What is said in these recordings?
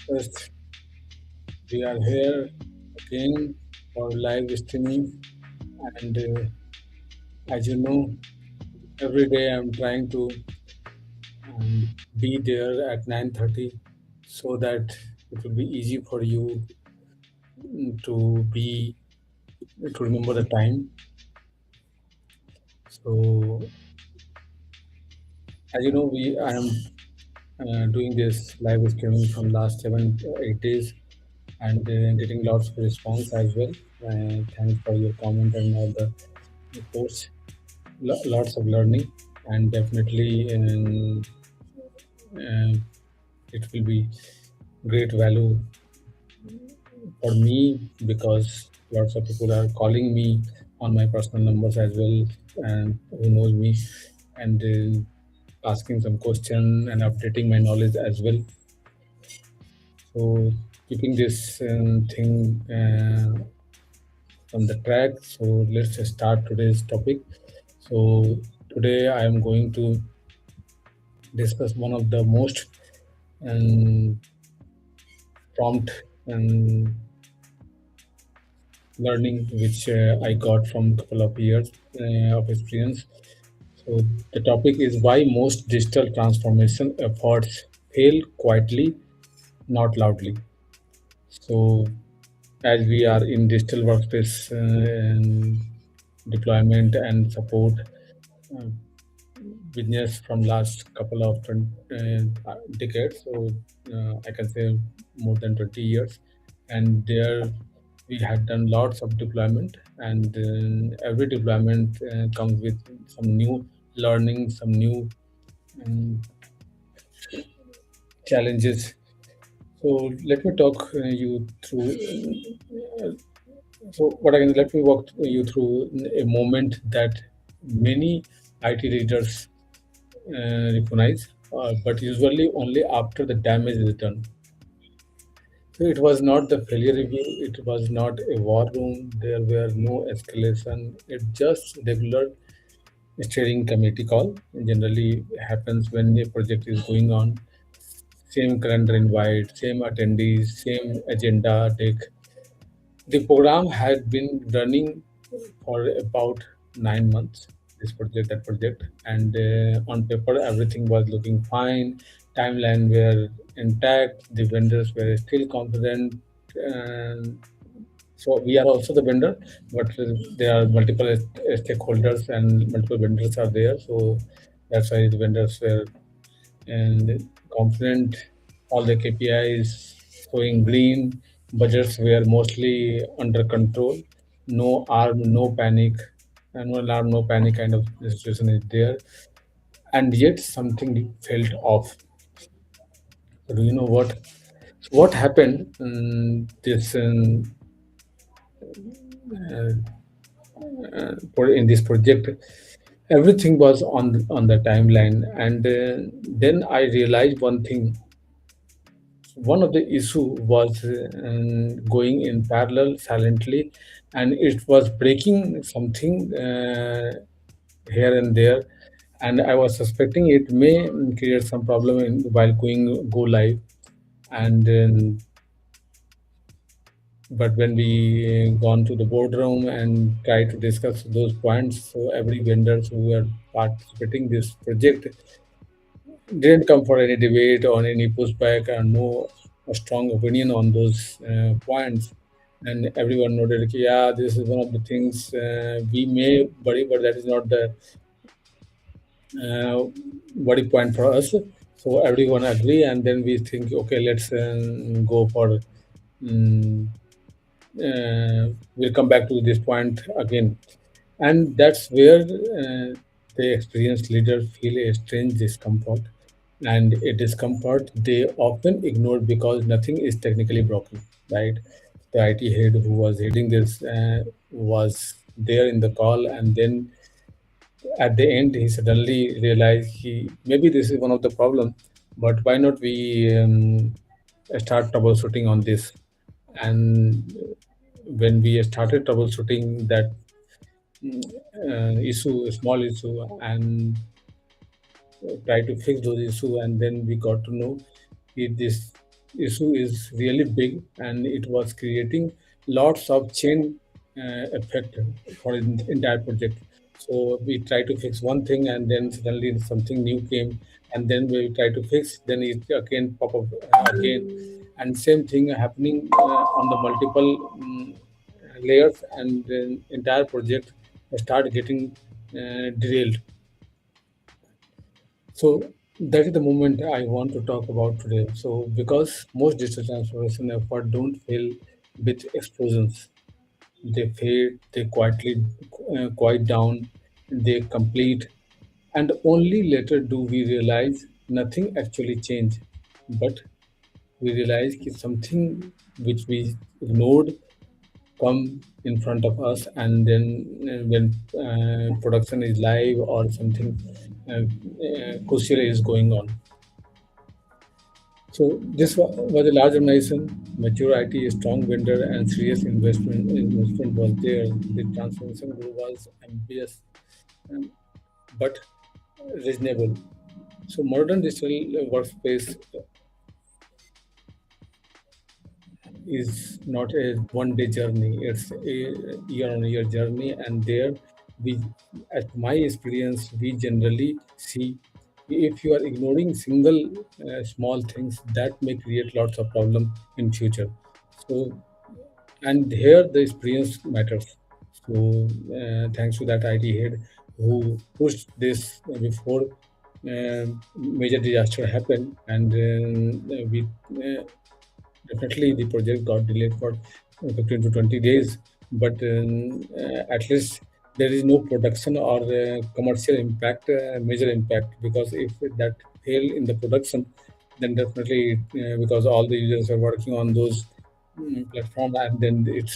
First, we are here again for live streaming, and as you know, every day I'm trying to be there at 9:30 so that it will be easy for you to be to remember the time. So, as you know, we I am doing this live streaming from last 7 8 days and getting lots of response as well. Thanks for your comment and all the posts. Lots of learning, and definitely uh, it will be great value for me because lots of people are calling me on my personal numbers as well, and who knows me, and asking some question and updating my knowledge as well. So keeping this thing on the track. So let's just start today's topic. So today I am going to discuss one of the most um, prompt and learning which I got from a couple of years of experience. So the topic is why most digital transformation efforts fail quietly, not loudly. So as we are in digital workspace and deployment and support uh, business from last couple of decades, so I can say more than 20 years, and there we had done lots of deployment, and every deployment comes with some new learning, some new um, challenges. So let me talk you through. So what I can let me walk you through a moment that many IT leaders recognize, but usually only after the damage is done. So it was not the failure review, it was not a war room, there were no escalation, it just regular steering committee call. Generally happens when a project is going on. Same calendar invite, same attendees, same agenda deck. The program had been running for about 9 months, this project, that project, and on paper everything was looking fine. Timeline were intact, the vendors were still confident. And so we are also the vendor, but there are multiple stakeholders and multiple vendors are there. So that's why the vendors were and confident. All the KPIs showing green. Budgets were mostly under control. No arm, no panic, and no alarm, no panic kind of situation is there. And yet something felt off. So do you know what? What happened? This in this project, everything was on the timeline, and then I realized one thing. One of the issue was going in parallel silently, and it was breaking something here and there, and I was suspecting it may create some problem while going go live. And but when we gone to the boardroom and try to discuss those points, so every vendors who were participating this project didn't come for any debate or any pushback and no a strong opinion on those points. And everyone noted, like, yeah, this is one of the things we may worry, but that is not the uh, worry point for us. So everyone agree, and then we think, okay, let's go for. Um, we'll come back to this point again, and that's where the experienced leaders feel a strange discomfort, and a discomfort they often ignore because nothing is technically broken, right? The IT head who was heading this was there in the call, and then at the end he suddenly realized he maybe this is one of the problem, but why not we start troubleshooting on this. And when we started troubleshooting that issue, a small issue, and try to fix those issues, and then we got to know this. issue is really big, and it was creating lots of chain effect for the entire project. So we try to fix one thing, and then suddenly something new came, and then we try to fix, then it again pop up again, and same thing happening on the multiple layers, and then entire project start getting derailed. So that is the moment I want to talk about today. So because most digital transformation effort don't fail with explosions, they fade, they quietly quiet down, they complete, and only later do we realize nothing actually changed. But we realize that something which we ignored come in front of us, and then when production is live or something crucial is going on. So this was a large organization, mature IT, strong vendor, and serious investment was there. The transformation goal was ambitious, um, but reasonable. So modern digital workspace is not a one-day journey. It's a year-on-year journey, and there we, at my experience, we generally see if you are ignoring single small things that may create lots of problem in future. So and here the experience matters. So thanks to that IT head who pushed this before major disaster happened, and we definitely the project got delayed for 15 to 20 days, but at least there is no production or commercial impact, major impact, because if that fail in the production, then definitely because all the users are working on those platform, and then it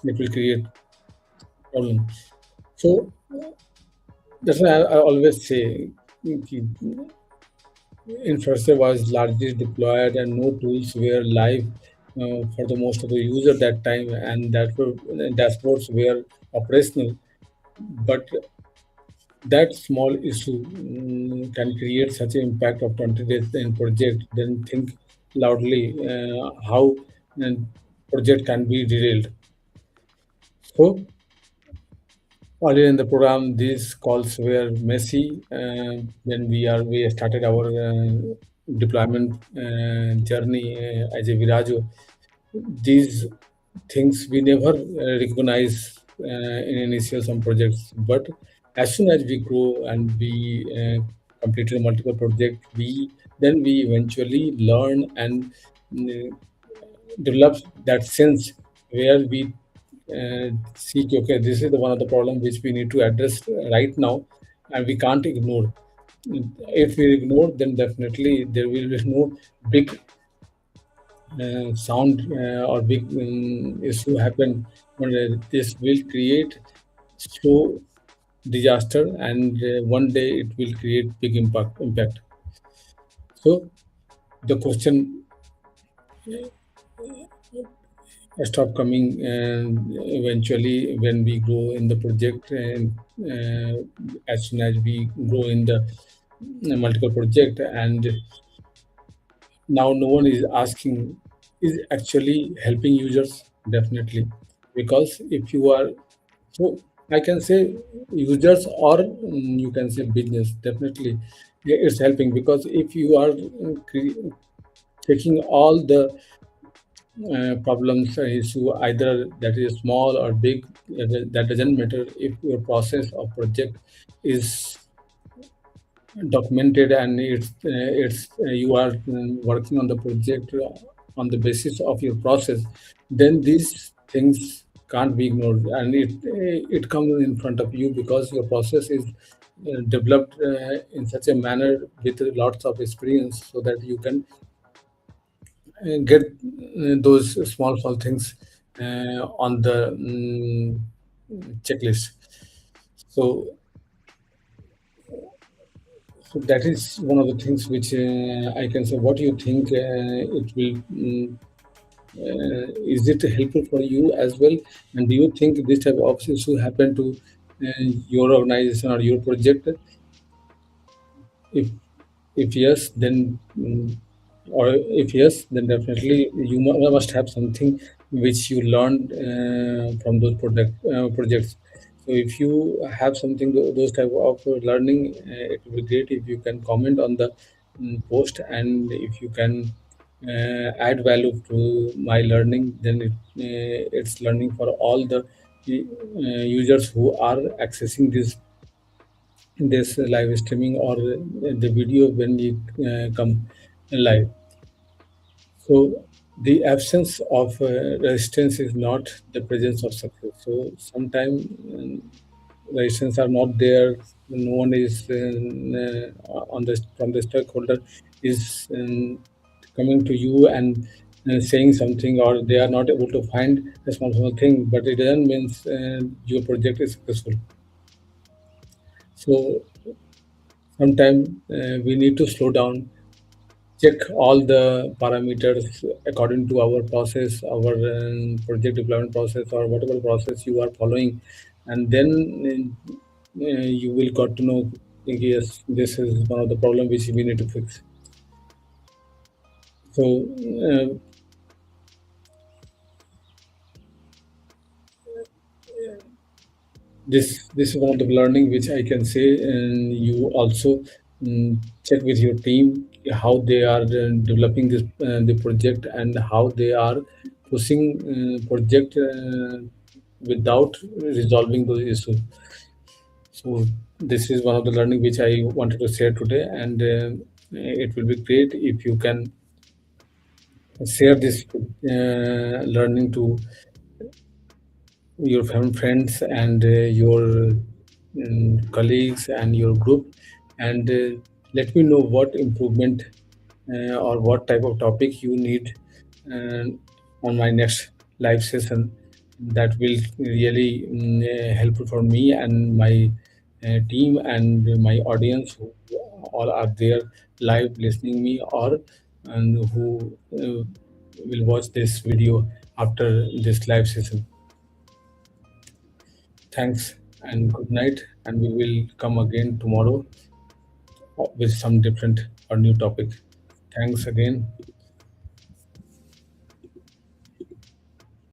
will create problem. So that's why I always say infrastructure was largely deployed and no tools were live for the most of the user that time, and that were, dashboards were operational. But that small issue can create such an impact of 20 days in project. Then think loudly how uh, project can be derailed. So earlier in the program, these calls were messy. When we started our deployment journey as a Virajo, these things we never recognize in initial some projects. But as soon as we grow and we completed multiple projects, we eventually learn and uh, develop that sense where we see, okay, this is the one of the problem which we need to address right now, and we can't ignore. If we ignore, then definitely there will be no big sound or big issue happen. But, this will create slow disaster, and one day it will create big impact. So the question stop coming, and eventually when we grow in the project, and as soon as we grow in the multiple project, and now no one is asking is actually helping users. Definitely, because if you are, so I can say users, or you can say business, definitely it's helping, because if you are taking all the problems issue, either that is small or big, that doesn't matter. If your process of project is documented, and it's you are working on the project on the basis of your process, then these things can't be ignored, and it comes in front of you because your process is developed in such a manner with lots of experience, so that you can get those small things on the checklist. So, so that is one of the things which I can say. What do you think? It will. Is it helpful for you as well? And do you think this type of issue happen to your organization or your project? If if yes, then or if yes, then definitely you must have something which you learned from those projects. So if you have something, those type of learning, it will be great if you can comment on the post, and if you can add value to my learning, then it's learning for all the users who are accessing this live streaming, or the video when we come live. So the absence of resistance is not the presence of success. So sometimes resistance are not there. No one is on the from the stakeholder is coming to you and saying something, or they are not able to find a small thing. But it doesn't mean your project is successful. So sometimes we need to slow down, check all the parameters according to our process, our project deployment process, or whatever process you are following, and then you will got to know, yes, this is one of the problem which we need to fix. So this is one of the learning which I can say, and you also check with your team how they are developing the project, and how they are pushing project without resolving those issues. So this is one of the learning which I wanted to share today, and it will be great if you can share this learning to your friends, and your colleagues and your group, and let me know what improvement or what type of topic you need uh, on my next live session. That will really helpful for me and my team and my audience, who all are there live listening me, or and who will watch this video after this live session. Thanks and good night, and we will come again tomorrow with some different or new topic. Thanks again.